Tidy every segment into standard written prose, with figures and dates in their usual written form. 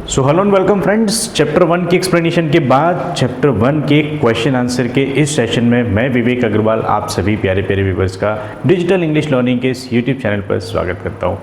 So hello and welcome friends. Chapter 1 की explanation के बाद चैप्टर 1 के क्वेश्चन आंसर के इस सेशन में मैं विवेक अग्रवाल आप सभी प्यारे प्यारे व्यूअर्स का डिजिटल इंग्लिश लर्निंग के इस यूट्यूब चैनल पर स्वागत करता हूं।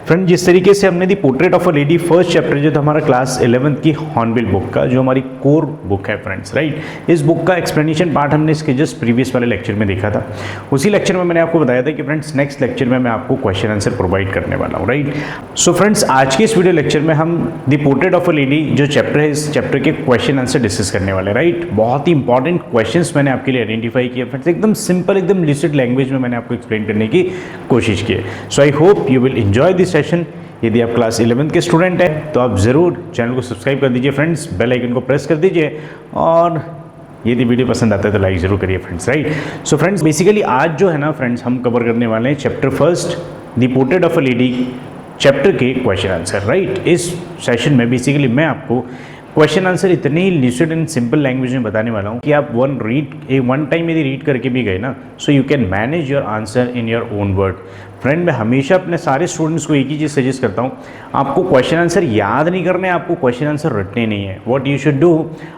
फ्रेंड, जिस तरीके से हमने the portrait of a lady first chapter जो था हमारा क्लास 11th की हॉर्नबिल बुक का, जो हमारी कोर बुक है फ्रेंड्स, राइट। इस बुक का एक्सप्लेनेशन पार्ट हमने इसके जस्ट प्रीवियस वाले लेक्चर में देखा था। उसी लेक्चर में मैंने आपको बताया था कि फ्रेंड्स नेक्स्ट लेक्चर में मैं आपको क्वेश्चन आंसर प्रोवाइड करने वाला हूँ, राइट। सो फ्रेंड्स, आज के इस वीडियो लेक्चर में हम दी पोर्ट्रेट ऑफ अ लेडी जो चैप्टर है, इस चैप्टर के क्वेश्चन आंसर डिस्कस करने वाले, राइट। बहुत ही इंपॉर्टेंट क्वेश्चंस मैंने आपके लिए आइडेंटिफाई किए फ्रेंड्स, एकदम सिंपल, एकदम लिस्टेड लैंग्वेज में मैंने आपको एक्सप्लेन करने की कोशिश की है। So I hope you will enjoy this session. यदि आप क्लास 11th के स्टूडेंट हैं तो आप ज़रूर चैनल को सब्सक्राइब कर दीजिए फ्रेंड्स, बेल आइकन को प्रेस कर दीजिए और यदि वीडियो पसंद आता है तो लाइक जरूर करिए friends, right. So friends, basically आज जो है ना फ्रेंड्स, हम कवर करने वाले हैं chapter first the portrait of a lady chapter के क्वेश्चन आंसर, राइट। इस सेशन में बेसिकली मैं आपको क्वेश्चन आंसर इतनी ही लिस्टेड एंड सिंपल लैंग्वेज में बताने वाला हूँ कि आप वन टाइम यदि रीड करके भी गए ना, so you can manage your answer in your own word. Friend, मैं हमेशा अपने सारे स्टूडेंट्स को एक ही चीज़ सजेस्ट करता हूँ, आपको क्वेश्चन आंसर याद नहीं करने, आपको क्वेश्चन आंसर रटने नहीं है। व्हाट यू शुड डू,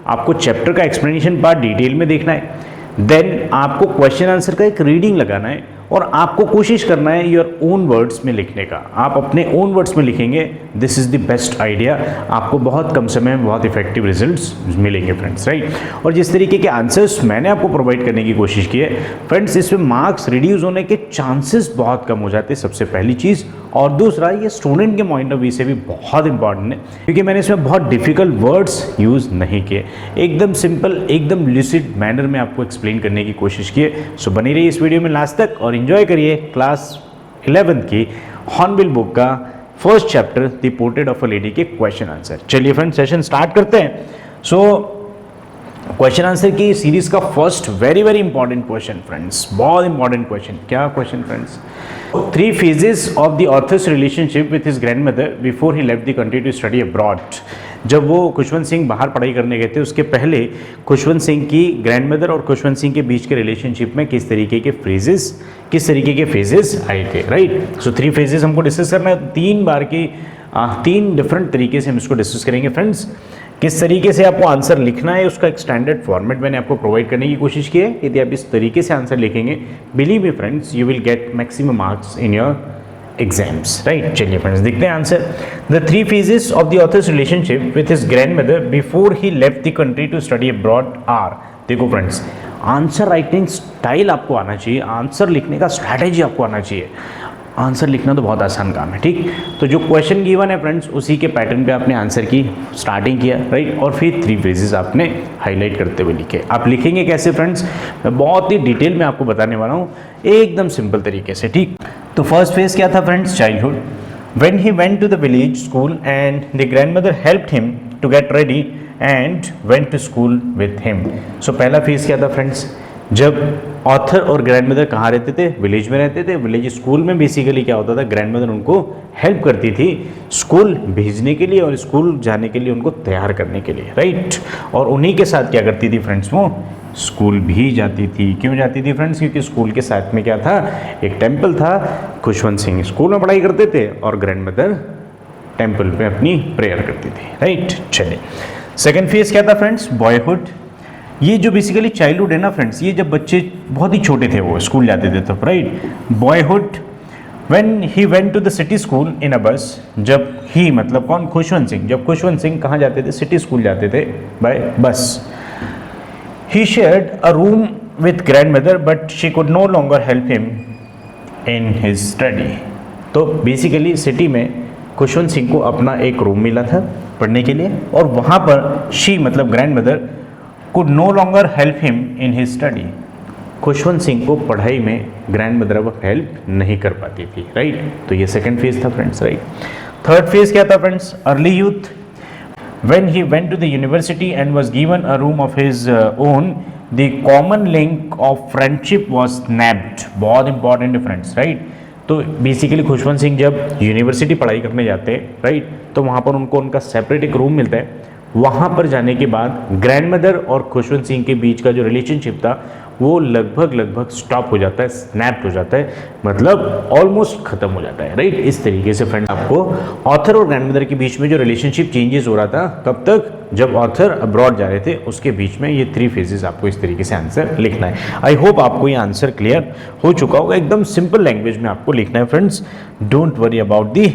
आपको चैप्टर का एक्सप्लेनेशन पार्ट डिटेल में देखना है, देन आपको क्वेश्चन आंसर का एक रीडिंग लगाना है और आपको कोशिश करना है योर ओन वर्ड्स में लिखने का। आप अपने ओन वर्ड्स में लिखेंगे, this is the best idea. आपको बहुत कम समय में बहुत इफेक्टिव रिजल्ट्स मिलेंगे फ्रेंड्स, राइट। और जिस तरीके के आंसर्स मैंने आपको प्रोवाइड करने की कोशिश की है फ्रेंड्स, इसमें मार्क्स रिड्यूस होने के चांसेस बहुत कम हो जाते हैं, सबसे पहली चीज़। और दूसरा, ये स्टूडेंट के पॉइंट ऑफ व्यू से भी बहुत इंपॉर्टेंट है क्योंकि मैंने इसमें बहुत डिफिकल्ट वर्ड्स यूज़ नहीं किए, एकदम सिंपल, एकदम लूसिड मैनर में आपको एक्सप्लेन करने की कोशिश की है। सो बनी रही इस वीडियो में लास्ट तक और एंजॉय करिए क्लास 11th की हॉर्नबिल बुक का first chapter the portrait of a lady के क्वेश्चन आंसर। चलिए फ्रेंड्स, सेशन स्टार्ट करते हैं। सो क्वेश्चन आंसर की सीरीज का first very very important question friends, बहुत इंपॉर्टेंट क्वेश्चन। क्या question friends? 3 phases of the author's relationship with his grandmother before he left the country to study abroad। जब वो खुशवंत सिंह बाहर पढ़ाई करने गए थे उसके पहले खुशवंत सिंह की ग्रैंडमदर और खुशवंत सिंह के बीच के रिलेशनशिप में किस तरीके के फेजेस आए थे, राइट। सो 3 phases हमको डिस्कस करना है। 3 डिफरेंट तरीके से हम इसको डिस्कस करेंगे फ्रेंड्स। किस तरीके से आपको आंसर लिखना है उसका एक स्टैंडर्ड फॉर्मेट मैंने आपको प्रोवाइड करने की कोशिश की है। यदि आप इस तरीके से आंसर लिखेंगे, believe me friends, you will get maximum marks in your exams, right. चलिए फ्रेंड्स, देखते हैं answer. The 3 phases of the author's relationship with his grandmother before he left the country to study abroad are. देखो friends, answer writing style आपको आना चाहिए, answer लिखने का strategy आपको आना चाहिए। आंसर लिखना तो बहुत आसान काम है, ठीक। तो जो क्वेश्चन गिवन है फ्रेंड्स, उसी के पैटर्न पे आपने आंसर की स्टार्टिंग किया, राइट। और फिर 3 phases आपने हाईलाइट करते हुए लिखे। आप लिखेंगे कैसे फ्रेंड्स, मैं बहुत ही डिटेल में आपको बताने वाला हूँ, एकदम सिंपल तरीके से, ठीक। तो फर्स्ट फेज क्या था friends? Childhood. When he went to the village school and the grandmother helped him to get ready and went to school with him. So पहला फेज क्या था फ्रेंड्स? जब ऑथर और ग्रैंडमदर कहाँ रहते थे? विलेज में रहते थे। विलेज स्कूल में बेसिकली क्या होता था, ग्रैंडमदर उनको हेल्प करती थी स्कूल भेजने के लिए और स्कूल जाने के लिए उनको तैयार करने के लिए, राइट। और उन्हीं के साथ क्या करती थी फ्रेंड्स, वो स्कूल भी जाती थी। क्यों जाती थी फ्रेंड्स? क्योंकि स्कूल के साथ में क्या था, एक टेम्पल था। खुशवंत सिंह स्कूल में पढ़ाई करते थे और ग्रैंडमदर टेम्पल पे अपनी प्रेयर करती थी, राइट। चलिए, सेकेंड फेज क्या था फ्रेंड्स? बॉयहुड। ये जो बेसिकली चाइल्डहुड है ना फ्रेंड्स, ये जब बच्चे बहुत ही छोटे थे वो स्कूल जाते थे तब, right. Boyhood, when he went to the city school in a bus. जब ही मतलब कौन? खुशवंत सिंह। जब खुशवंत सिंह कहाँ जाते थे? सिटी स्कूल जाते थे by bus. He shared a room with grandmother but she could no longer help him in his study. तो बेसिकली सिटी में खुशवंत सिंह को अपना एक रूम मिला था पढ़ने के लिए और वहाँ पर शी मतलब grandmother could no longer help him in his study। Khushwant Singh को पढ़ाई में ग्रैंडमदर अब हेल्प नहीं कर पाती थी, राइट। तो ये सेकंड फेज था फ्रेंड्स, राइट। थर्ड फेज क्या था friends? Early youth. When he went to the university and was given a room of his own, the common link of friendship was snapped. बहुत important है friends, right. तो basically Khushwant Singh जब university पढ़ाई करने जाते हैं, राइट, तो वहाँ पर उनको उनका सेपरेट एक रूम मिलता है। वहाँ पर जाने के बाद ग्रैंडमदर और खुशवंत सिंह के बीच का जो रिलेशनशिप था वो लगभग स्टॉप हो जाता है, स्नैप्ड हो जाता है, मतलब ऑलमोस्ट खत्म हो जाता है, राइट। इस तरीके से फ्रेंड आपको ऑथर और ग्रैंडमदर के बीच में जो रिलेशनशिप चेंजेस हो रहा था, कब तक, जब ऑथर अब्रॉड जा रहे थे, उसके बीच में ये 3 फेजेस आपको इस तरीके से आंसर लिखना है। आई होप आपको ये आंसर क्लियर हो चुका होगा, एकदम सिंपल लैंग्वेज में आपको लिखना है friends, don't worry about the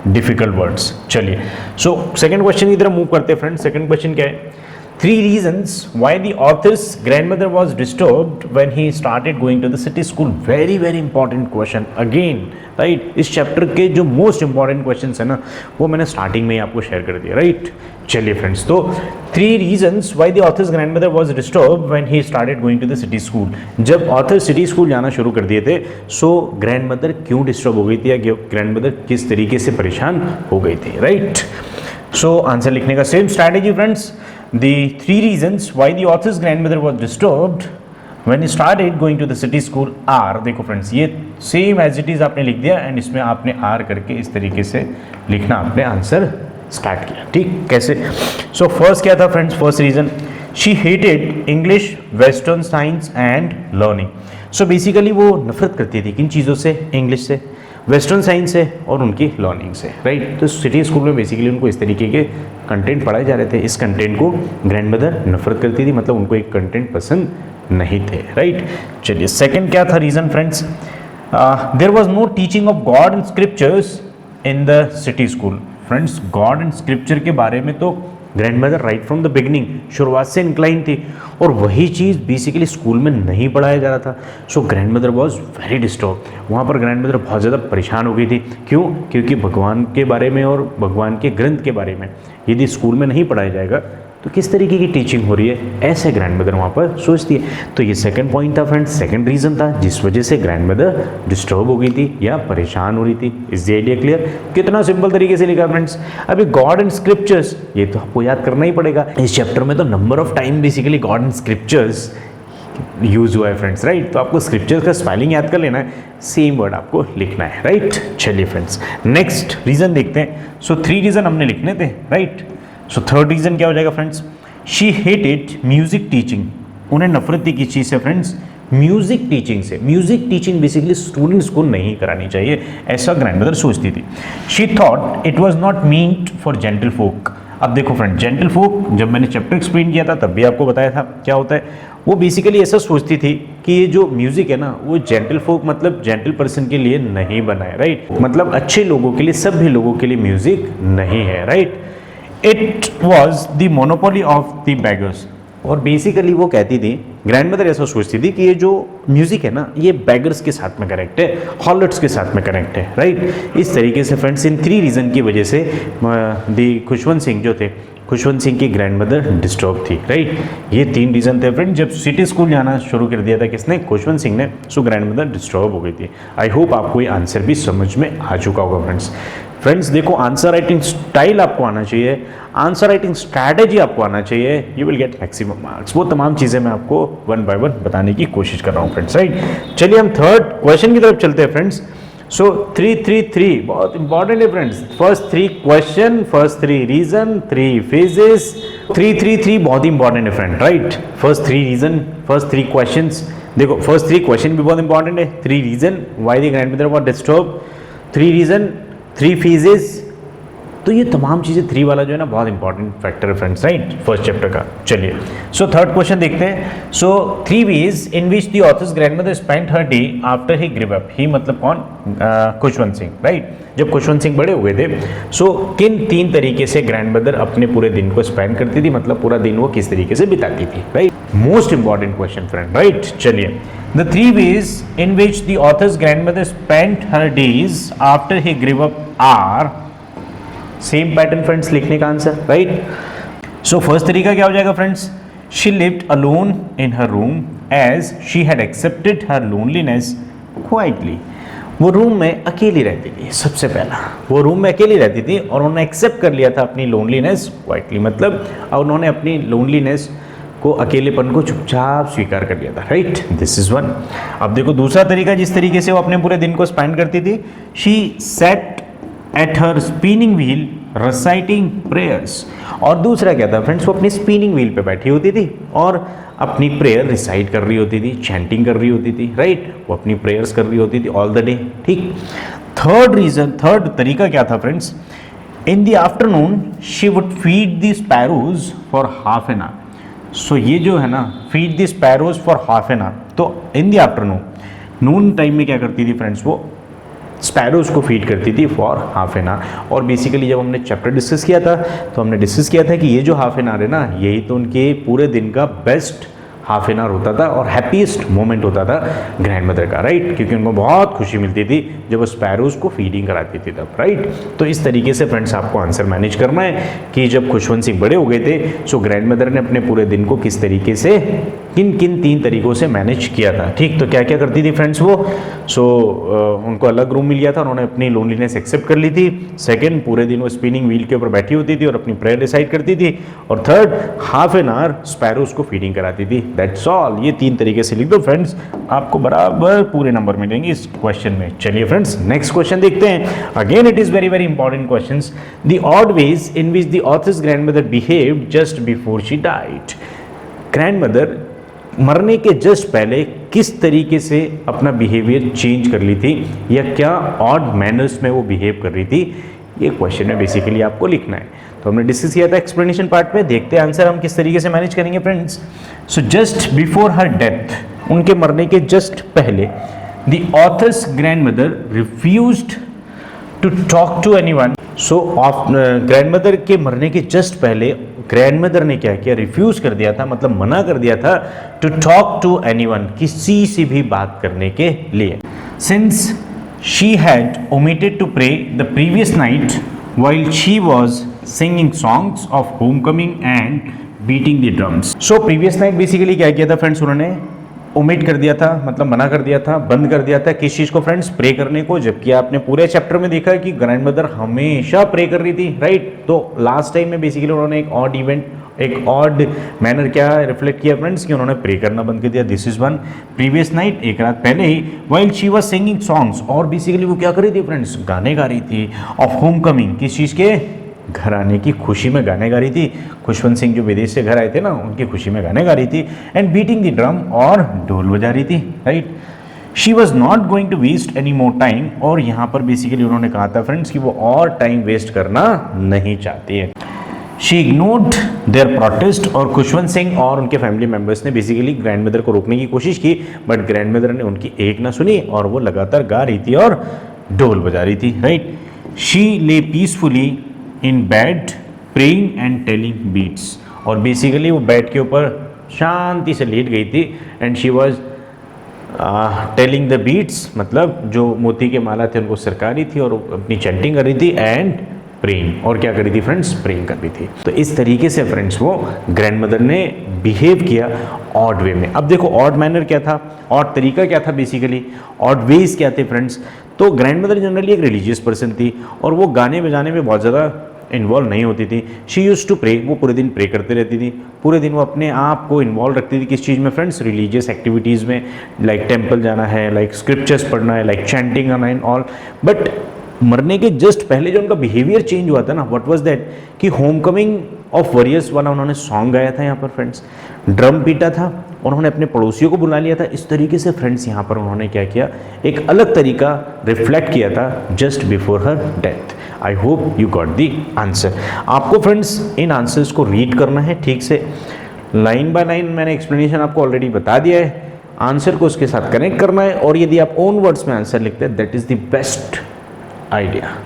difficult words. चलिए, सो सेकंड क्वेश्चन की तरफ मूव करते हैं फ्रेंड्स। सेकंड क्वेश्चन क्या है, 3 reasons why the author's grandmother was disturbed when he started going to the city school. Very very important question again, right? इस chapter के जो मोस्ट इंपॉर्टेंट क्वेश्चंस है ना, वो मैंने स्टार्टिंग में ही आपको शेयर कर दिया, राइट। चलिए फ्रेंड्स, तो 3 reasons why the author's grandmother was disturbed when he started going to the city school. जब ऑथर सिटी स्कूल जाना शुरू कर दिए थे, सो ग्रैंडमदर क्यों डिस्टर्ब हो गई थी, या ग्रैंडमदर किस तरीके से परेशान हो गई थी, राइट। सो आंसर लिखने का same strategy friends. The 3 reasons why the author's grandmother was disturbed when he started going to the city school are, देखो फ्रेंड्स, ये सेम एज इट इज आपने लिख दिया एंड इसमें आपने आर करके इस तरीके से लिखना, आपने आंसर स्टार्ट किया, ठीक। कैसे, सो फर्स्ट क्या था friends, first reason, she hated English, western science and learning. So basically वो नफरत करती थी किन चीज़ों से, इंग्लिश से, वेस्टर्न साइंस से और उनकी लर्निंग से, राइट। तो सिटी स्कूल में बेसिकली उनको इस तरीके के कंटेंट पढ़ाए जा रहे थे, इस कंटेंट को ग्रैंडमदर नफरत करती थी, मतलब उनको एक कंटेंट पसंद नहीं थे, राइट। चलिए, सेकंड क्या था reason friends, there was no teaching of God and scriptures in the city school. Friends, God and scripture के बारे में तो grandmother right from the beginning, शुरुआत से इंक्लाइन थी, और वही चीज़ बेसिकली स्कूल में नहीं पढ़ाया जा रहा था। सो ग्रैंडमदर वॉज वेरी डिस्टर्ब, वहाँ पर ग्रैंडमदर बहुत ज़्यादा परेशान हो गई थी। क्यों? क्योंकि भगवान के बारे में और भगवान के ग्रंथ के बारे में यदि स्कूल में नहीं पढ़ाया जाएगा तो किस तरीके की टीचिंग हो रही है, ऐसे ग्रैंडमदर वहाँ पर सोचती है। तो ये सेकंड पॉइंट था फ्रेंड्स, सेकंड रीज़न था जिस वजह से ग्रैंडमदर डिस्टर्ब हो गई थी या परेशान हो रही थी। Is the idea clear? कितना सिंपल तरीके से लिखा फ्रेंड्स। अभी गॉड एंड स्क्रिप्चर्स, ये तो आपको याद करना ही पड़ेगा। इस चैप्टर में तो number of time basically God and scriptures use हुआ है फ्रेंड्स, राइट। तो आपको स्क्रिप्चर्स का स्पेलिंग याद कर लेना है, सेम वर्ड आपको लिखना है, राइट। चलिए फ्रेंड्स, नेक्स्ट रीज़न देखते हैं। सो 3 रीज़न हमने लिखने थे, राइट। सो थर्ड रीज़न क्या हो जाएगा friends, she hated music teaching. उन्हें नफरत थी किस चीज़ से फ्रेंड्स, म्यूजिक टीचिंग से। म्यूजिक टीचिंग बेसिकली स्टूडेंट्स को नहीं करानी चाहिए, ऐसा ग्रैंडमदर सोचती थी। She thought it was not meant for gentle folk. अब देखो फ्रेंड, जेंटल फोक जब मैंने चैप्टर एक्सप्लेन किया था तब भी आपको बताया था क्या होता है। वो बेसिकली ऐसा सोचती थी कि ये जो म्यूजिक है ना, वो जेंटल फोक मतलब जेंटल पर्सन के लिए नहीं बना है, राइट। मतलब अच्छे लोगों के लिए, सभी लोगों के लिए म्यूजिक नहीं है, right. It was the monopoly of the beggars. और बेसिकली वो कहती थी, ग्रैंडमदर ऐसा सोचती थी कि ये जो म्यूजिक है ना, ये बेगर्स के साथ में कनेक्ट है, हॉलर्ट्स के साथ में कनेक्ट है, राइट। इस तरीके से फ्रेंड्स, इन 3 रीज़न की वजह से दी खुशवंत सिंह जो थे, खुशवंत सिंह की ग्रैंडमदर डिस्टर्ब थी, राइट। ये 3 रीज़न थे फ्रेंड। जब सिटी स्कूल जाना शुरू कर दिया था किसने, खुशवंत सिंह ने, सो ग्रैंडमदर डिस्टर्ब हो गई थी। आई होप आपको ये आंसर भी समझ में आ चुका होगा फ्रेंड्स। देखो, आंसर राइटिंग स्टाइल आपको आना चाहिए, आंसर राइटिंग स्ट्रैटेजी आपको आना चाहिए, you will get maximum marks. वो तमाम चीज़ें मैं आपको 1 बाय 1 बताने की कोशिश कर रहा हूँ फ्रेंड्स, राइट। चलिए हम थर्ड क्वेश्चन की तरफ चलते हैं फ्रेंड्स। सो 3-3-3 बहुत इंपॉर्टेंट है friends. First 3 question, first 3 reason, 3 phases. 3-3-3 बहुत इंपॉर्टेंट है friend, right. First 3 reason, first 3 question. देखो, फर्स्ट 3 क्वेश्चन भी बहुत इंपॉर्टेंट है। 3 reason why the grandmother was disturb, 3 reason, 3 phases. तो ये तमाम चीज़ें 3 वाला जो है ना, बहुत इंपॉर्टेंट फैक्टर है फ्रेंड्स, राइट, फर्स्ट चैप्टर का। चलिए, सो थर्ड क्वेश्चन देखते हैं। So 3 ways in which the author's grandmother spent her day after he grew up. He मतलब कौन, खुशवंत सिंह, राइट। जब खुशवंत सिंह बड़े हुए थे, सो किन 3 तरीके से ग्रैंडमदर अपने पूरे दिन को स्पेंड करती थी, मतलब पूरा दिन वो किस तरीके से बिताती थी, right. Most important question friend, right. चलिए, the 3 ways in which the author's grandmother spent her days after he grew up are, same pattern friends लिखने का आंसर, राइट। सो फर्स्ट तरीका क्या हो जाएगा friends, she lived alone in her room as she had accepted her loneliness quietly. वो room में अकेली रहती थी, सबसे पहला वो रूम में अकेली रहती थी और उन्होंने एक्सेप्ट कर लिया था अपनी लोनलीनेस क्वाइटली, मतलब उन्होंने अपनी लोनलीनेस को, अकेलेपन को चुपचाप स्वीकार कर लिया था, राइट। This is one. अब देखो दूसरा तरीका, जिस तरीके से वो अपने पूरे दिन को स्पेंड करती थी, she said at her spinning wheel reciting prayers. और दूसरा क्या था फ्रेंड्स, वो अपनी स्पिनिंग व्हील पे बैठी होती थी और अपनी प्रेयर रिसाइट कर रही होती थी, चैंटिंग कर रही होती थी, राइट, वो अपनी प्रेयर्स कर रही होती थी ऑल द डे। ठीक, थर्ड तरीका क्या था friends, in the afternoon she would feed the sparrows for half an hour. So ये जो है ना, feed the sparrows for half an hour, तो in the afternoon, noon time में क्या करती थी फ्रेंड्स, वो स्पैरोज को फीड करती थी फॉर हाफ एन आवर। और बेसिकली जब हमने चैप्टर डिस्कस किया था तो हमने डिस्कस किया था कि ये जो हाफ एन आवर है ना, यही तो उनके पूरे दिन का बेस्ट हाफ एन आवर होता था और हैप्पीएस्ट मोमेंट होता था ग्रैंड मदर का, राइट, क्योंकि उनको बहुत खुशी मिलती थी जब वो स्पैरोज को फीडिंग कराती थी तब, राइट। तो इस तरीके से फ्रेंड्स आपको आंसर मैनेज करना है कि जब खुशवंत सिंह बड़े हो गए थे सो ग्रैंड मदर ने अपने पूरे दिन को किस तरीके से, किन किन 3 तरीकों से मैनेज किया था। ठीक, तो क्या क्या करती थी फ्रेंड्स वो, उनको अलग रूम मिल गया था, उन्होंने अपनी लोनलीनेस एक्सेप्ट कर ली थी। सेकंड, पूरे दिन वो स्पिनिंग व्हील के ऊपर बैठी होती थी और अपनी प्रेयर डिसाइड करती थी। और third, half an our sparrows को फीडिंग कराती थी। That's all. ये 3 तरीके से लिख दो फ्रेंड्स, आपको बराबर पूरे नंबर मिलेंगे इस क्वेश्चन में। चलिए फ्रेंड्स नेक्स्ट क्वेश्चन देखते हैं। Again it is very very important questions. The odd veg in which the author's grandmother behaved just before she died. Grandmother मरने के जस्ट पहले किस तरीके से अपना बिहेवियर चेंज कर ली थी या क्या ऑड मैनर्स में वो बिहेव कर रही थी, ये क्वेश्चन में बेसिकली आपको लिखना है। तो हमने डिस्कस किया था एक्सप्लेनेशन पार्ट में, देखते हैं आंसर हम किस तरीके से मैनेज करेंगे friends. So just before her death, उनके मरने के जस्ट पहले, the author's grandmother refused to talk to anyone. So grandmother के मरने के जस्ट पहले ग्रैंडमदर ने क्या किया, रिफ्यूज कर दिया था, मतलब मना कर दिया था, टू टॉक टू एनीवन, किसी से भी बात करने के लिए। Since she had omitted to pray the previous night while she was singing songs of homecoming and beating the drums. So previous night basically क्या किया था फ्रेंड्स, उन्होंने ओमिट कर दिया था, मतलब मना कर दिया था, बंद कर दिया था किस चीज़ को फ्रेंड्स, प्रे करने को। जबकि आपने पूरे चैप्टर में देखा कि ग्रैंडमदर हमेशा प्रे कर रही थी, राइट। तो लास्ट टाइम में बेसिकली उन्होंने एक ऑड इवेंट, एक ऑड मैनर क्या रिफ्लेक्ट किया फ्रेंड्स, कि उन्होंने प्रे करना बंद कर दिया। This is one. Previous night, एक रात पहले ही, while she was singing songs, और बेसिकली वो क्या कर रही थी फ्रेंड्स, गाने गा रही थी, ऑफ होम कमिंग, किस चीज़ के, घर आने की खुशी में गाने गा रही थी। खुशवंत सिंह जो विदेश से घर आए थे ना, उनकी खुशी में गाने गा रही थी। एंड बीटिंग द ड्रम, और ढोल बजा रही थी, right. She was not going to waste any more time, और यहाँ पर बेसिकली उन्होंने कहा था फ्रेंड्स कि वो और टाइम वेस्ट करना नहीं चाहती है। शी इग्नोर्ड देयर प्रोटेस्ट, और खुशवंत सिंह और उनके फैमिली मेम्बर्स ने बेसिकली ग्रैंडमदर को रोकने की कोशिश की, बट ग्रैंडमदर ने उनकी एक ना सुनी और वो लगातार गा रही थी और ढोल बजा रही थी, right. She lay peacefully in bed praying and telling beats, और बेसिकली वो बेड के ऊपर शांति से लेट गई थी। And she was telling the beats, मतलब जो मोती के माला थे उनको सरका रही थी और अपनी चैंटिंग कर रही थी। एंड प्रेइंग, और क्या कर रही थी फ्रेंड्स, प्रेइंग कर रही थी। तो इस तरीके से फ्रेंड्स वो ग्रैंडमदर ने बिहेव किया ऑड वे में। अब देखो ऑड मैनर क्या था, ऑड तरीका क्या था, बेसिकली ऑड वेज क्या थे फ्रेंड्स। तो ग्रैंडमदर जनरली एक रिलीजियस पर्सन थी और वो गाने बजाने में बहुत ज़्यादा इन्वॉल्व नहीं होती थी। शी यूज टू प्रे, वो पूरे दिन प्रे करते रहती थी, पूरे दिन वो अपने आप को इन्वॉल्व रखती थी किस चीज़ में फ्रेंड्स, रिलीजियस एक्टिविटीज़ में, लाइक टेम्पल जाना है, लाइक स्क्रिप्चर्स पढ़ना है, लाइक चैंटिंग करना एंड ऑल। बट मरने के जस्ट पहले जो उनका बिहेवियर चेंज हुआ था ना, व्हाट वाज दैट, कि होमकमिंग ऑफ वॉरियर्स वाला उन्होंने सॉन्ग गाया था यहाँ पर फ्रेंड्स, ड्रम पीटा था, उन्होंने अपने पड़ोसियों को बुला लिया था। इस तरीके से फ्रेंड्स यहाँ पर उन्होंने क्या किया, एक अलग तरीका रिफ्लेक्ट किया था just before her death. I hope you got the answer. आपको फ्रेंड्स इन आंसर्स को रीड करना है ठीक से, लाइन बाय लाइन मैंने एक्सप्लेनेशन आपको ऑलरेडी बता दिया है, आंसर को उसके साथ कनेक्ट करना है। और यदि आप ओन वर्ड्स में आंसर लिखते हैं that is the best idea.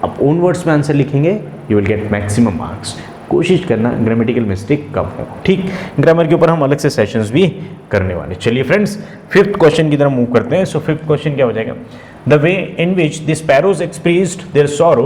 आप ओन वर्ड्स में आंसर लिखेंगे you will get maximum marks. कोशिश करना ग्रामेटिकल मिस्टेक कम हो, ठीक। ग्रामर के ऊपर हम अलग से सेशंस भी करने वाले। चलिए फ्रेंड्स 5th क्वेश्चन की तरफ मूव करते हैं। सो 5th क्वेश्चन क्या हो जाएगा, the way in which the sparrows expressed their sorrow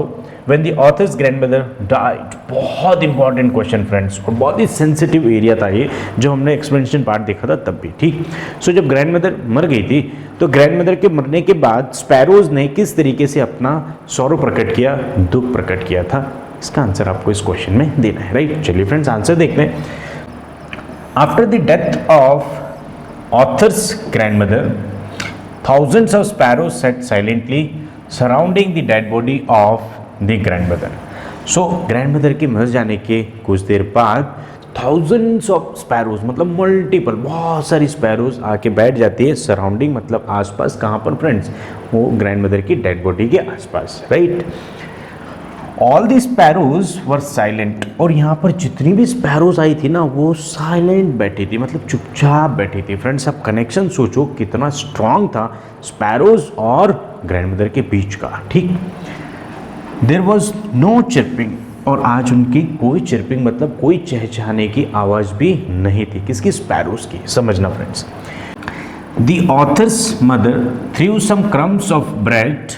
when the author's grandmother died. बहुत इंपॉर्टेंट क्वेश्चन फ्रेंड्स, और बहुत ही सेंसिटिव एरिया था ये, जो हमने एक्सप्लेनेशन पार्ट देखा था तब भी, ठीक। सो जब ग्रैंडमदर मर गई थी तो ग्रैंडमदर के मरने के बाद स्पैरोज ने किस तरीके से अपना सॉरो प्रकट किया, दुख प्रकट किया था, इसका आंसर आपको इस क्वेश्चन में देना है, राइट। चलिए फ्रेंड्स आंसर देखते हैं। After the death of authors grandmother, thousands of sparrows sat silently surrounding the dead body of the grandmother. So grandmother के मर जाने के कुछ देर बाद थाउजेंड्स ऑफ स्पैरोज मतलब मल्टीपल बहुत सारी स्पैरोज आके बैठ जाती है सराउंडिंग मतलब आसपास, कहाँ पर फ्रेंड्स, वो ग्रैंड मदर की डेड बॉडी के आसपास, right. All the sparrows were silent, और यहाँ पर जितनी भी स्पैरोज आई थी ना वो साइलेंट बैठी थी, मतलब चुपचाप बैठी थी। फ्रेंड्स आप कनेक्शन सोचो कितना स्ट्रांग था स्पैरोज और ग्रैंड मदर के बीच का, ठीक। देयर वॉज नो चिर्पिंग, और आज उनकी कोई चिर्पिंग मतलब कोई चहचहाने की आवाज़ भी नहीं थी, किसकी, स्पैरोज की, समझना friends. The author's mother threw some crumbs of bread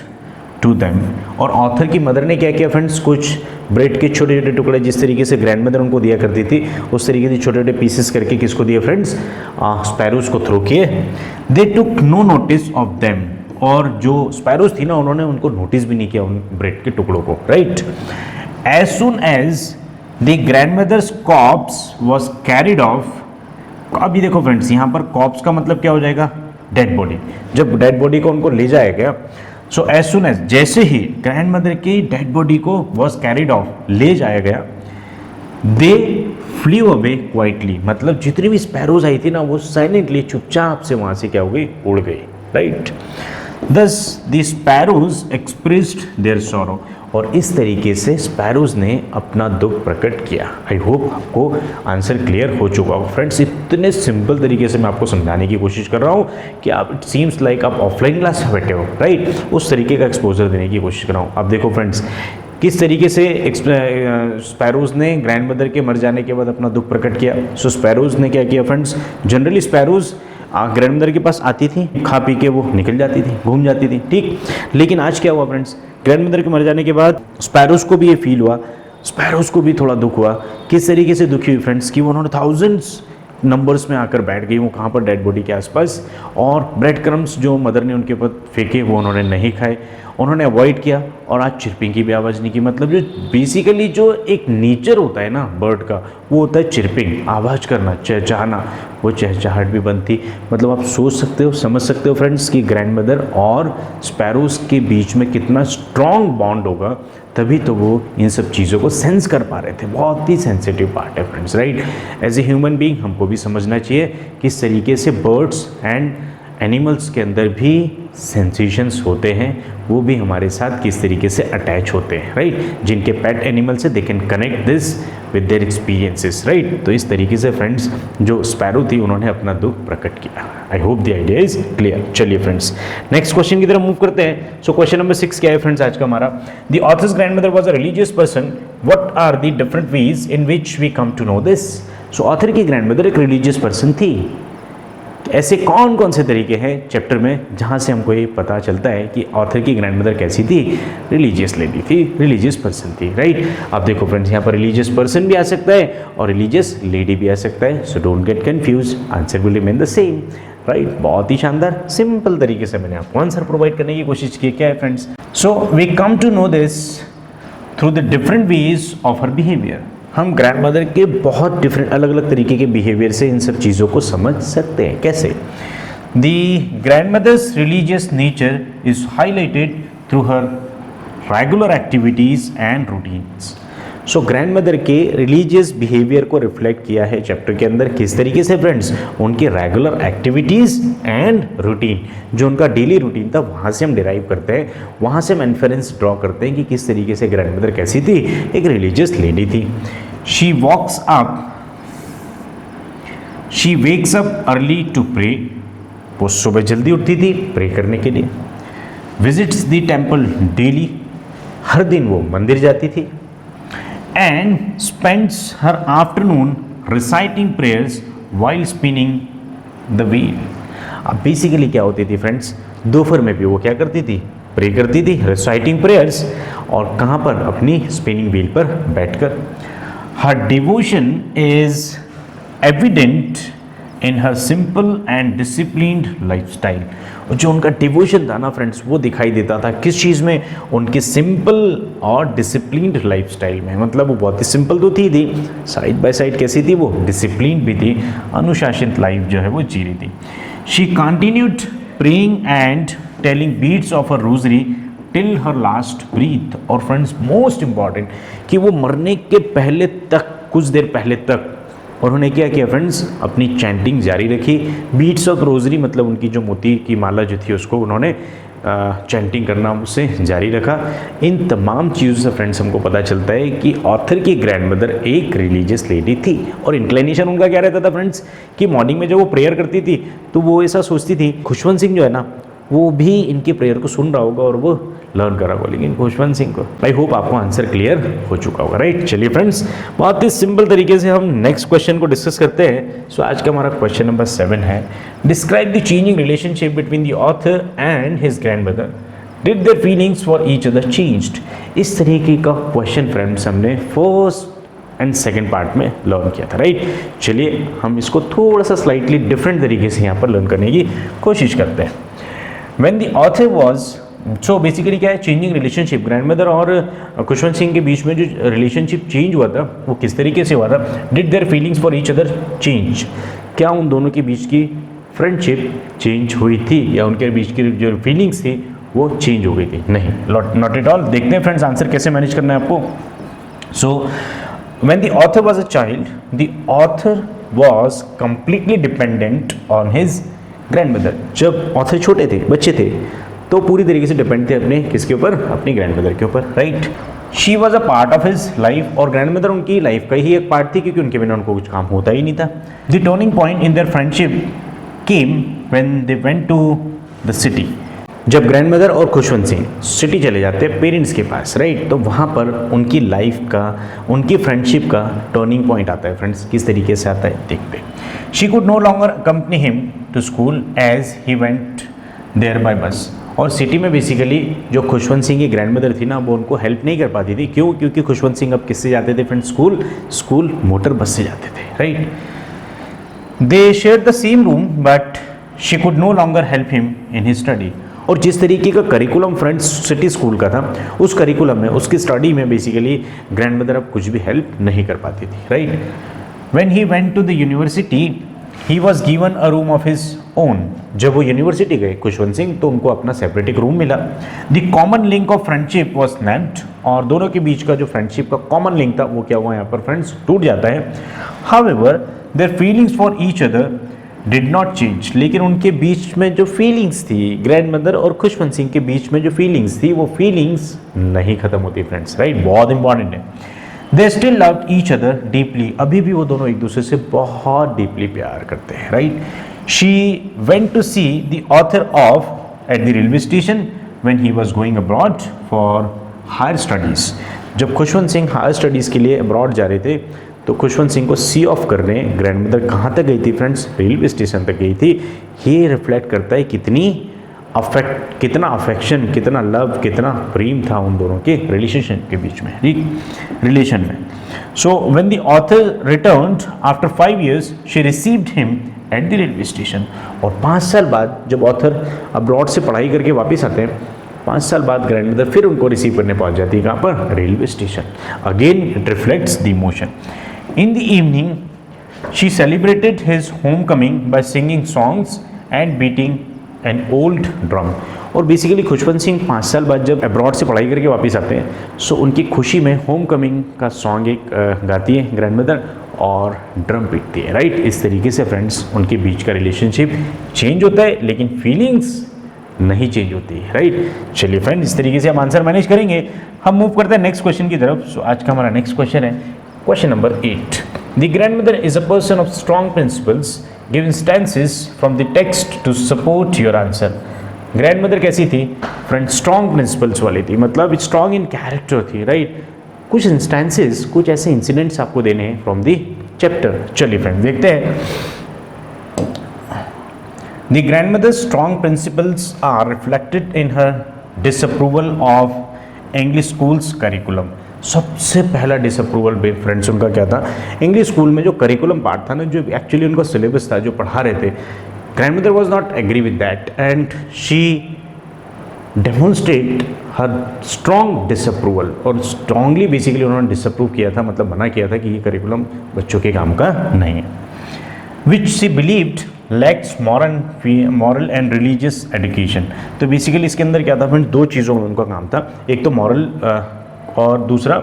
to them, और ऑथर की मदर ने क्या किया फ्रेंड्स, कुछ ब्रेड के छोटे छोटे टुकड़े जिस तरीके से ग्रैंड मदर उनको दिया करती थी उस तरीके से छोटे छोटे पीसेस करके किसको दिए फ्रेंड्स, स्पैरोज को थ्रो किए। They took no notice of them, और जो स्पैरोज थी ना उन्होंने उनको नोटिस भी नहीं किया उन ब्रेड के टुकड़ों को, right. As soon as the grandmother's corpse was carried off, अभी देखो फ्रेंड्स यहाँ पर कॉर्प्स का मतलब क्या हो जाएगा, डेड बॉडी, जब डेड बॉडी को उनको ले जाया गया, सो एज सुन एज, जैसे ही ग्रैंड मदर की डेड बॉडी को वॉज कैरिड ऑफ, ले जाया गया, दे फ्ली अवे क्वाइटली, मतलब जितनी भी स्पैरोज आई थी ना वो साइलेंटली चुपचाप से वहां से क्या हो गई, उड़ गई, right. Thus the sparrows expressed their sorrow, और इस तरीके से स्पैरोज ने अपना दुख प्रकट किया। आई होप आपको आंसर क्लियर हो चुका होगा फ्रेंड्स। इतने सिंपल तरीके से मैं आपको समझाने की कोशिश कर रहा हूँ कि आप, इट सीम्स लाइक आप ऑफलाइन क्लास में बैठे हो, राइट, उस तरीके का एक्सपोजर देने की कोशिश कर रहा हूँ। अब देखो फ्रेंड्स किस तरीके से स्पैरोज ने ग्रैंड मदर के मर जाने के बाद अपना दुख प्रकट किया। सो स्पैरोज ने क्या किया friends, generally sparrows grand mother के पास आती थी, खा पी के वो निकल जाती थी, घूम जाती थी, ठीक। लेकिन आज क्या हुआ फ्रेंड्स, ग्रैंड मदर के मर जाने के बाद स्पैरोज को भी ये फील हुआ, स्पैरोज को भी थोड़ा दुख हुआ। किस तरीके से दुखी हुई फ्रेंड्स कि उन्होंने थाउजेंड्स नंबर्स में आकर बैठ गई वो कहाँ पर, डेड बॉडी के आसपास, और ब्रेड क्रम्स जो मदर ने उनके ऊपर फेंके वो उन्होंने नहीं खाए, उन्होंने अवॉइड किया, और आज चिरपिंग की भी आवाज़ नहीं की। मतलब जो बेसिकली जो एक नेचर होता है ना बर्ड का, वो होता है चिरपिंग, आवाज़ करना, चहचहाना, वो चहचहाहट भी बनती। मतलब आप सोच सकते हो, समझ सकते हो फ्रेंड्स कि ग्रैंड मदर और स्पैरोज के बीच में कितना स्ट्रॉन्ग बॉन्ड होगा, तभी तो वो इन सब चीज़ों को सेंस कर पा रहे थे। बहुत ही सेंसिटिव पार्ट है friends, right. As a human being हमको भी समझना चाहिए किस तरीके से बर्ड्स एंड एनिमल्स के अंदर भी सेंसेशंस होते हैं, वो भी हमारे साथ किस तरीके से अटैच होते हैं, राइट। जिनके पेट एनिमल से they can connect this with their experiences, right. तो इस तरीके से फ्रेंड्स जो स्पैरो थी उन्होंने अपना दुख प्रकट किया। I hope the idea is clear. चलिए फ्रेंड्स नेक्स्ट क्वेश्चन की तरफ मूव करते हैं। सो क्वेश्चन नंबर 6 क्या है फ्रेंड्स आज का हमारा, the author's grandmother was a religious person, what are the different ways in which we come to know this. So author की ग्रैंड मदर एक रिलीजियस पर्सन थी। ऐसे कौन कौन से तरीके हैं चैप्टर में जहाँ से हमको ये पता चलता है कि ऑथर की ग्रैंड मदर कैसी थी, रिलीजियस लेडी थी, रिलीजियस पर्सन थी, राइट। अब देखो फ्रेंड्स यहाँ पर रिलीजियस पर्सन भी आ सकता है और रिलीजियस लेडी भी आ सकता है, so don't get confuse, answer will remain the same, right. बहुत ही शानदार सिंपल तरीके से मैंने आपको आंसर प्रोवाइड करने की कोशिश की। क्या है friends, so we come to know this through the different ways of her behaviour. हम ग्रैंड मदर के बहुत डिफरेंट अलग अलग तरीके के बिहेवियर से इन सब चीज़ों को समझ सकते हैं। कैसे, the grandmother's religious nature is highlighted through her regular activities and routines. So grandmother के रिलीजियस बिहेवियर को रिफ्लेक्ट किया है चैप्टर के अंदर। किस तरीके से फ्रेंड्स, उनके रेगुलर एक्टिविटीज़ एंड रूटीन, जो उनका डेली रूटीन था वहाँ से हम डिराइव करते हैं, वहाँ से हम इन्फरेंस ड्रॉ करते हैं कि किस तरीके से ग्रैंड मदर कैसी थी, एक रिलीजियस लेडी थी। She walks up, she wakes up early to pray, वो सुबह जल्दी उठती थी प्रे करने के लिए। विजिट्स द टेम्पल डेली, हर दिन वो मंदिर जाती थी। And spends her afternoon reciting prayers while spinning the wheel. अब बेसिकली क्या होती थी फ्रेंड्स, दोपहर में भी वो क्या करती थी, प्रे करती थी, रिसाइटिंग प्रेयर्स, और कहाँ पर, अपनी स्पिनिंग व्हील पर बैठकर। Her devotion is evident in her simple and disciplined lifestyle. जो उनका डिवोशन था ना फ्रेंड्स, वो दिखाई देता था किस चीज़ में, उनकी सिंपल और डिसिप्लिन्ड लाइफस्टाइल में। मतलब वो बहुत ही सिंपल तो थी साइड बाय साइड कैसी थी, वो डिसिप्लिन भी थी, अनुशासित लाइफ जो है वो जी रही थी। She continued praying and telling beats of a rosary till her last breath. और फ्रेंड्स मोस्ट इंपॉर्टेंट कि वो मरने के पहले तक, कुछ देर पहले तक उन्होंने क्या किया फ्रेंड्स, अपनी चैंटिंग जारी रखी। बीट्स ऑफ रोजरी मतलब उनकी जो मोती की माला जो थी उसको उन्होंने चैंटिंग करना उसे जारी रखा। इन तमाम चीज़ों से फ्रेंड्स हमको पता चलता है कि ऑथर की ग्रैंडमदर एक रिलीजियस लेडी थी और इंक्लिनेशन उनका क्या रहता था फ्रेंड्स कि मॉर्निंग में जब वो प्रेयर करती थी तो वो ऐसा सोचती थी, खुशवंत सिंह जो है ना वो भी इनकी प्रेयर को सुन रहा होगा और वो लर्न करा होगा, लेकिन खुशवंत सिंह को। आई होप आपको आंसर क्लियर हो चुका होगा, राइट। चलिए फ्रेंड्स बहुत ही सिंपल तरीके से हम नेक्स्ट क्वेश्चन को डिस्कस करते हैं। सो आज का हमारा क्वेश्चन नंबर 7 है, describe the changing relationship between the author and his grandmother, did their feelings for each other changed. इस तरीके का क्वेश्चन फ्रेंड्स हमने फर्स्ट एंड सेकेंड पार्ट में लर्न किया था, राइट। चलिए हम इसको थोड़ा सा स्लाइटली डिफरेंट तरीके से यहाँ पर लर्न करने की कोशिश करते हैं। When the author was, so basically क्या है, चेंजिंग रिलेशनशिप, ग्रैंडमदर और खुशवंत सिंह के बीच में जो रिलेशनशिप चेंज हुआ था वो किस तरीके से हुआ था। Did their feelings for each other change, क्या उन दोनों के बीच की फ्रेंडशिप चेंज हुई थी या उनके बीच की जो फीलिंग्स थी वो चेंज हो गई थी। नहीं, नॉट एट ऑल। देखते हैं फ्रेंड्स आंसर कैसे मैनेज करना है आपको। सो when the author was a child, the author was completely dependent on his grandmother. जब ऑथर छोटे थे, बच्चे थे, तो पूरी तरीके से डिपेंड थे अपने किसके ऊपर, अपनी ग्रैंडमदर के ऊपर, right. She was a part of his life, और ग्रैंडमदर उनकी लाइफ का ही एक पार्ट थी क्योंकि उनके बिना उनको कुछ काम होता ही नहीं था। The turning point in their friendship came when they went to the city. जब ग्रैंडमदर और खुशवंत सिंह सिटी चले जाते हैं पेरेंट्स के पास, राइट, तो वहाँ पर उनकी लाइफ का, उनकी फ्रेंडशिप का टर्निंग पॉइंट आता है फ्रेंड्स। किस तरीके से आता है देखते हैं। She could no longer accompany him to school as he went there by bus. और सिटी में बेसिकली जो खुशवंत सिंह की ग्रैंडमदर थी ना वो उनको हेल्प नहीं कर पाती थी। क्यों? क्योंकि खुशवंत सिंह अब किससे जाते थे फ्रेंड्स, स्कूल मोटर बस से जाते थे, right. They share the same room but she could no longer help him in his study. और जिस तरीके का करिकुलम फ्रेंड्स सिटी स्कूल का था, उस करिकुलम में, उसकी स्टडी में बेसिकली ग्रैंडमदर अब कुछ भी हेल्प नहीं कर पाती थी, right. When he went to the university he was given a room of his own. जब वो यूनिवर्सिटी गए खुशवंत सिंह तो उनको अपना सेपरेट एक रूम मिला। The common link of friendship was snapped, और दोनों के बीच का जो फ्रेंडशिप का कॉमन लिंक था वो क्या हुआ यहाँ पर फ्रेंड्स, टूट जाता है। However their feelings for each other did not change, लेकिन उनके बीच में जो फीलिंग्स थी, ग्रैंडमदर और खुशवंत सिंह के बीच में जो फीलिंग्स थी वो फीलिंग्स नहीं खत्म होती फ्रेंड्स, राइट। बहुत इंपॉर्टेंट है। They still love each other deeply, अभी भी वो दोनों एक दूसरे से बहुत डीपली प्यार करते हैं, right. She went to see the author off at the railway station when he was going abroad for higher studies. जब खुशवंत सिंह हायर स्टडीज़ के लिए अब्रॉड जा रहे थे तो खुशवंत सिंह को सी ऑफ करने ग्रैंडमदर कहाँ तक गई थी फ्रेंड्स, रेलवे स्टेशन तक गई थी। ये रिफ्लेक्ट करता है कितना अफेक्शन, कितना लव, कितना प्रेम था उन दोनों के रिलेशनशिप के बीच में, रिलेशन में। So when the author returned after 5 years she received him at the railway station. और 5 साल बाद जब ऑथर अब्रॉड से पढ़ाई करके वापस आते हैं, 5 साल बाद ग्रैंडमदर फिर उनको रिसीव करने पहुंच जाती है, कहाँ पर, railway station. Again it reflects the emotion. In the evening, she celebrated his homecoming by singing songs and beating an old drum. और बेसिकली खुशवंत सिंह 5 साल बाद जब अब्रॉड से पढ़ाई करके वापस आते हैं, सो उनकी खुशी में होम कमिंग का सॉन्ग एक गाती है ग्रैंडमदर और ड्रम पीटती है, राइट। इस तरीके से फ्रेंड्स उनके बीच का रिलेशनशिप चेंज होता है लेकिन फीलिंग्स नहीं चेंज होती है, राइट। चलिए फ्रेंड्स इस तरीके से हम आंसर मैनेज करेंगे। हम मूव करते हैं नेक्स्ट क्वेश्चन की तरफ। सो आज का हमारा नेक्स्ट क्वेश्चन है question number 8। The grandmother is a person of strong principles. Give instances from the text to support your answer. Grandmother कैसी थी फ्रेंड, स्ट्रॉन्ग प्रिंसिपल्स वाली थी, मतलब स्ट्रॉन्ग इन कैरेक्टर थी, राइट। कुछ इंस्टेंसेस, कुछ ऐसे इंसिडेंट्स आपको देने हैं फ्रॉम द चैप्टर। चलिए फ्रेंड देखते हैं। The grandmother's strong principles are reflected in her disapproval of English schools curriculum. सबसे पहला डिसअप्रूवल फ्रेंड्स उनका क्या था, इंग्लिश स्कूल में जो करिकुलम पार्ट था ना, जो एक्चुअली उनका सिलेबस था, जो पढ़ा रहे थे, grandmother was not agree with that and she demonstrate her strong disapproval. और स्ट्रांगली बेसिकली उन्होंने डिसअप्रूव किया था, मतलब मना किया था कि ये करिकुलम बच्चों के काम का नहीं है। Which she believed lakhs moral and religious education. तो बेसिकली इसके अंदर क्या था फ्रेंड्स, दो चीज़ों में उनका काम था, एक तो मॉरल और दूसरा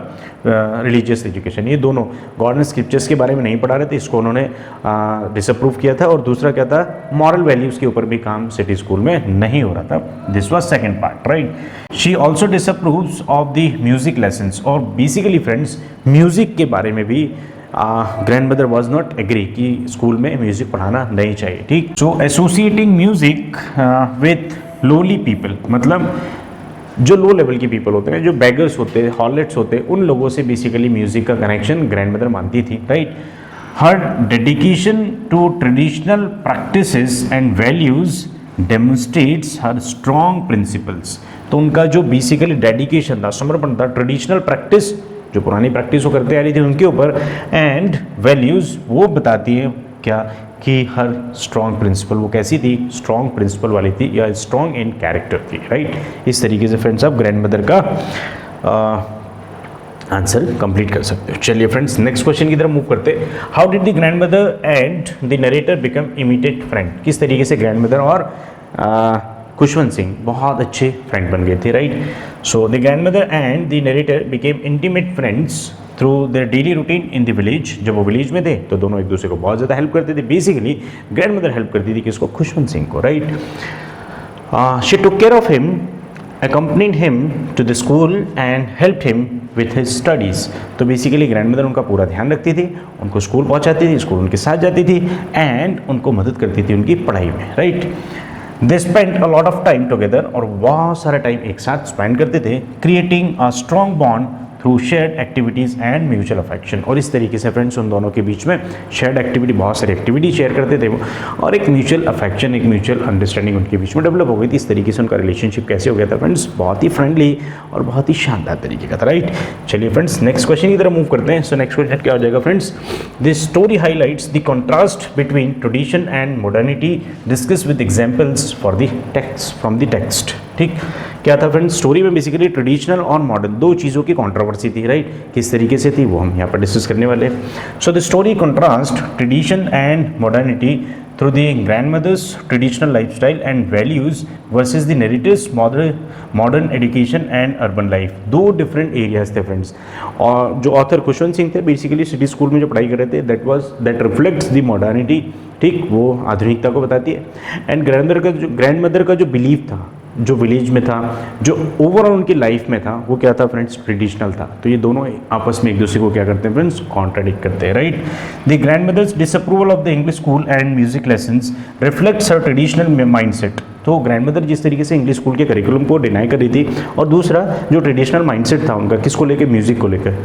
रिलीजियस एजुकेशन। ये दोनों गॉड ने स्क्रिप्चर्स के बारे में नहीं पढ़ा रहे थे, इसको उन्होंने डिसअप्रूव किया था। और दूसरा क्या था, मॉरल वैल्यूज़ के ऊपर भी काम सिटी स्कूल में नहीं हो रहा था। This was second part, right. She also disapproves of the music lessons. और बेसिकली फ्रेंड्स म्यूज़िक के बारे में भी grandmother was not agree कि स्कूल में म्यूज़िक पढ़ाना नहीं चाहिए, ठीक। So associating music with lowly people, मतलब जो लो लेवल के पीपल होते हैं, जो बैगर्स होते हैं, हॉलेट्स होते हैं, उन लोगों से बेसिकली म्यूजिक का कनेक्शन ग्रैंड मदर मानती थी, right. Her dedication to traditional practices and values demonstrates her strong principles. तो उनका जो बेसिकली डेडिकेशन था, समर्पण था, ट्रेडिशनल प्रैक्टिस जो पुरानी प्रैक्टिस वो करते आ रही थी उनके ऊपर, एंड वैल्यूज़ वो बताती है क्या कि हर स्ट्रॉन्ग प्रिंसिपल वो कैसी थी, स्ट्रॉन्ग प्रिंसिपल वाली थी या स्ट्रॉन्ग इन कैरेक्टर थी, राइट। इस तरीके से फ्रेंड्स आप ग्रैंड मदर का आंसर कंप्लीट कर सकते हो। चलिए फ्रेंड्स नेक्स्ट क्वेश्चन की तरफ मूव करते हैं। How did the grand mother and the narrator become immediate friend. किस तरीके से ग्रैंड मदर और खुशवंत सिंह बहुत अच्छे फ्रेंड बन गए थे, right. So the grand mother and the narrator became intimate friends through their daily routine in the village. जब वो विलेज में थे तो दोनों एक दूसरे को बहुत ज़्यादा हेल्प करते थे। बेसिकली ग्रैंड मदर हेल्प करती थी किसको, खुशवंत सिंह को, right. She took care of him, accompanied him to the school and helped him with his studies। तो बेसिकली ग्रैंड मदर उनका पूरा ध्यान रखती थी, उनको स्कूल पहुंचाती थी, स्कूल उनके साथ जाती थी एंड उनको मदद करती थी उनकी पढ़ाई में, right. They spend a lot of time together, और बहुत सारा टाइम एक साथ स्पेंड करते थे, creating a strong bond through shared activities and mutual affection. और इस तरीके से फ्रेंड्स उन दोनों के बीच में शेयर्ड एक्टिविटी, बहुत सारी एक्टिविटी शेयर करते थे वो, और एक म्यूचुअल अफेक्शन, एक म्यूचुअल अंडरस्टैंडिंग उनके बीच में डेवलप हो गई थी। इस तरीके से उनका रिलेशनशिप कैसे हो गया था फ्रेंड्स, बहुत ही फ्रेंडली और बहुत ही शानदार तरीके का था, राइट। चलिए फ्रेंड्स नेक्स्ट क्वेश्चन की तरफ मूव करते हैं। सो नेक्स्ट क्वेश्चन क्या हो जाएगा friends, this story highlights the contrast between tradition and modernity, discuss with examples for the text from the text. ठीक, क्या था फ्रेंड्स, स्टोरी में बेसिकली ट्रेडिशनल और मॉडर्न दो चीज़ों की कंट्रोवर्सी थी, राइट। किस तरीके से थी वो हम यहाँ पर डिस्कस करने वाले हैं। So the story contrast tradition and modernity through the grandmother's traditional lifestyle and values versus the narratives modern education and urban life. दो डिफरेंट एरियाज थे फ्रेंड्स, और जो ऑथर खुशवंत सिंह थे बेसिकली सिटी स्कूल में जो पढ़ाई कर रहे थे दैट रिफ्लेक्ट्स द मॉडर्निटी, ठीक, वो आधुनिकता को बताती है। एंड ग्रैंड मदर का जो बिलीफ था, जो विलेज में था, जो ओवरऑल उनकी लाइफ में था, वो क्या था फ्रेंड्स, ट्रेडिशनल था। तो ये दोनों आपस में एक दूसरे को क्या करते हैं फ्रेंड्स, कॉन्ट्राडिक्ट करते हैं, right. The grandmother's disapproval of the English school and music lessons reflects her traditional mindset. तो ग्रैंड मदर जिस तरीके से इंग्लिश स्कूल के करिकुलम को डिनाई कर रही थी, और दूसरा जो ट्रेडिशनल माइंडसेट था उनका किसको लेकर, म्यूजिक को लेकर,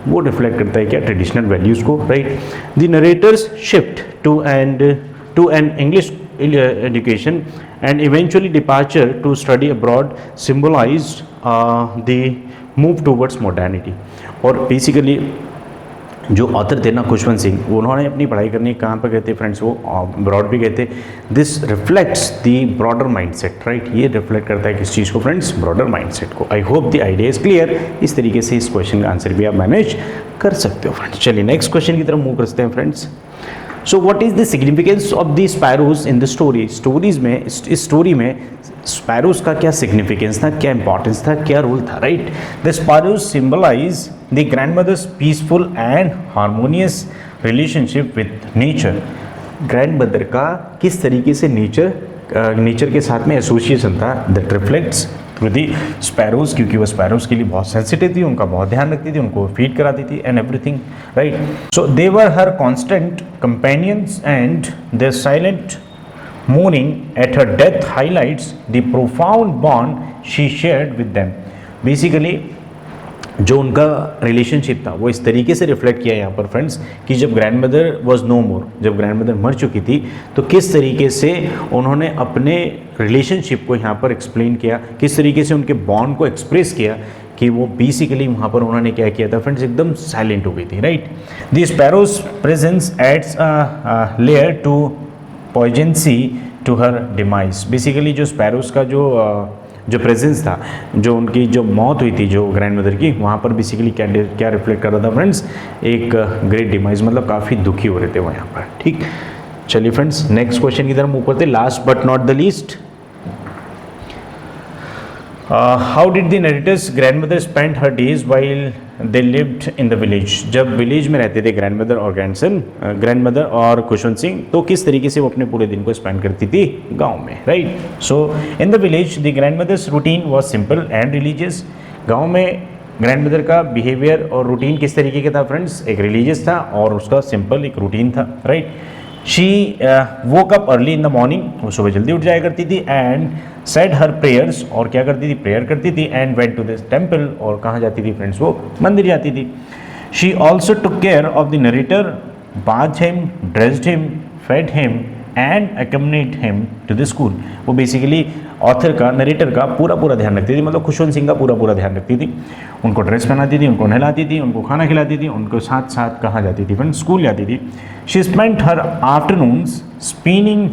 वो रिफ्लेक्ट करता है क्या, ट्रेडिशनल वैल्यूज़ को, right. The narrator's shift to an English education and eventually departure to study abroad symbolized the move towards modernity। और बेसिकली जो ऑथर थे ना खुशवंत सिंह, उन्होंने अपनी पढ़ाई करने कहाँ पर गए थे फ्रेंड्स, वो अब्रॉड भी गए थे। This reflects the broader mindset, right. ये रिफ्लेक्ट करता है किस चीज़ को फ्रेंड्स, ब्रॉडर माइंडसेट को। I hope the idea is clear. इस तरीके से इस क्वेश्चन का आंसर भी आप मैनेज कर सकते हो फ्रेंड्स। चलिए नेक्स्ट क्वेश्चन की तरफ मूव करते हैं friends. So what is the significance of the sparrows in the story. Stories में, इस स्टोरी में स्पैरोज का क्या सिग्निफिकेंस था, क्या इंपॉर्टेंस था, क्या रोल था, right. The sparrows symbolize the grandmother's peaceful and harmonious relationship with nature. Grandmother का किस तरीके से नेचर के साथ में एसोसिएशन था, that reflects through the sparrows, क्योंकि वो स्पैरोज के लिए बहुत सेंसिटिव थी, उनका बहुत ध्यान रखती थी, उनको फीड कराती थी and everything, right. So they were her constant companions and their silent mourning at her death highlights the profound bond she shared with them। Basically जो उनका रिलेशनशिप था वो इस तरीके से रिफ्लेक्ट किया यहाँ पर फ्रेंड्स कि जब ग्रैंड मदर वॉज नो मोर, जब ग्रैंड मदर मर चुकी थी, तो किस तरीके से उन्होंने अपने रिलेशनशिप को यहाँ पर एक्सप्लेन किया, किस तरीके से उनके बॉन्ड को एक्सप्रेस किया कि वो बेसिकली वहाँ पर उन्होंने क्या किया था फ्रेंड्स, एकदम साइलेंट हो गई थी, right. The sparrows presence adds a layer to poignancy to her demise. Basically जो स्पैरोज का जो प्रेजेंस था, जो उनकी जो मौत हुई थी जो ग्रैंड मदर की, वहाँ पर बेसिकली क्या रिफ्लेक्ट कर रहा था फ्रेंड्स, एक ग्रेट डिमाइस, मतलब काफ़ी दुखी हो रहे थे वो यहाँ पर, ठीक। चलिए फ्रेंड्स नेक्स्ट क्वेश्चन की तरफ मूव करते, last but not the least. How did the narrator's grandmother spend her days while they lived in the village. जब विलेज में रहते थे ग्रैंडमदर और ग्रैंडमदर और खुशवंत सिंह, तो किस तरीके से वो अपने पूरे दिन को स्पेंड करती थी गांव में, right. So in the village the grandmother's routine was simple and religious. गांव में ग्रैंडमदर का बिहेवियर और रूटीन किस तरीके का था फ्रेंड्स, एक रिलीजियस था और उसका सिंपल एक रूटीन था, right. She woke up early in the morning, वो सुबह जल्दी उठ जाया करती थी, एंड सेड हर प्रेयर्स, और क्या करती थी, प्रेयर करती थी, and went to this temple, और कहाँ जाती थी फ्रेंड्स, वो मंदिर जाती थी। She also took care of the narrator, bath him, dressed him, fed him and accompanied him to the school. वो बेसिकली ऑथर का, नरेटर का पूरा ध्यान रखती थी, मतलब खुशवंत सिंह का पूरा ध्यान रखती थी। उनको ड्रेस पहनाती थी, उनको नहलाती थी, उनको खाना खिलाती थी, उनको साथ साथ कहाँ जाती थी फ्रेंड्स, स्कूल जाती थी। She spent her afternoons spinning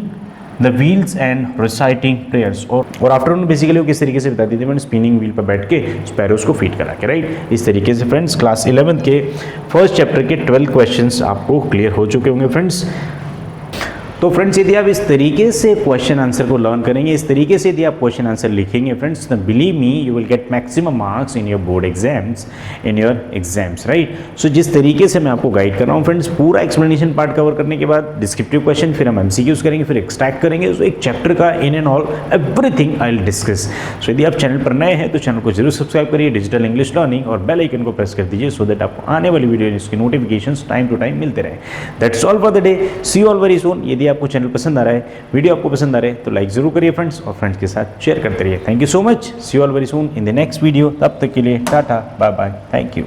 the wheels and reciting prayers, और आफ्टरनून बेसिकली वो किस तरीके से बिताती थी फ्रेंड्स, स्पिनिंग व्हील पर बैठ के स्पैरोज को फीड करा के, राइट। इस तरीके से फ्रेंड्स क्लास 11 के फर्स्ट चैप्टर के 12 क्वेश्चंस आपको क्लियर हो चुके होंगे फ्रेंड्स। तो फ्रेंड्स यदि आप इस तरीके से क्वेश्चन आंसर को लर्न करेंगे, इस तरीके से यदि आप क्वेश्चन आंसर लिखेंगे फ्रेंड्स, तो believe me you will get maximum marks in your board exams, in your exams, right. So जिस तरीके से मैं आपको गाइड कर रहा हूँ फ्रेंड्स, पूरा एक्सप्लेनेशन पार्ट कवर करने के बाद डिस्क्रिप्टिव क्वेश्चन, फिर हम एमसीक्यूज करेंगे, फिर एक्सट्रैक्ट करेंगे, सो एक चैप्टर का in and all everything I will discuss. So यदि आप चैनल पर नए हैं तो चैनल को जरूर सब्सक्राइब करिए, डिजिटल इंग्लिश लर्निंग, और बेल आइकन को प्रेस कर दीजिए, सो दैट आपको आने वाली वीडियो की नोटिफिकेशंस टाइम टू टाइम मिलते रहे। That's all for the day, see you all very soon. यदि आपको चैनल पसंद आ रहा है, वीडियो आपको पसंद आ रहे तो लाइक जरूर करिए फ्रेंड्स, और फ्रेंड्स के साथ शेयर करते रहिए। Thank you so much, see you all very soon in the next video. तब तक के लिए tata bye bye, thank you.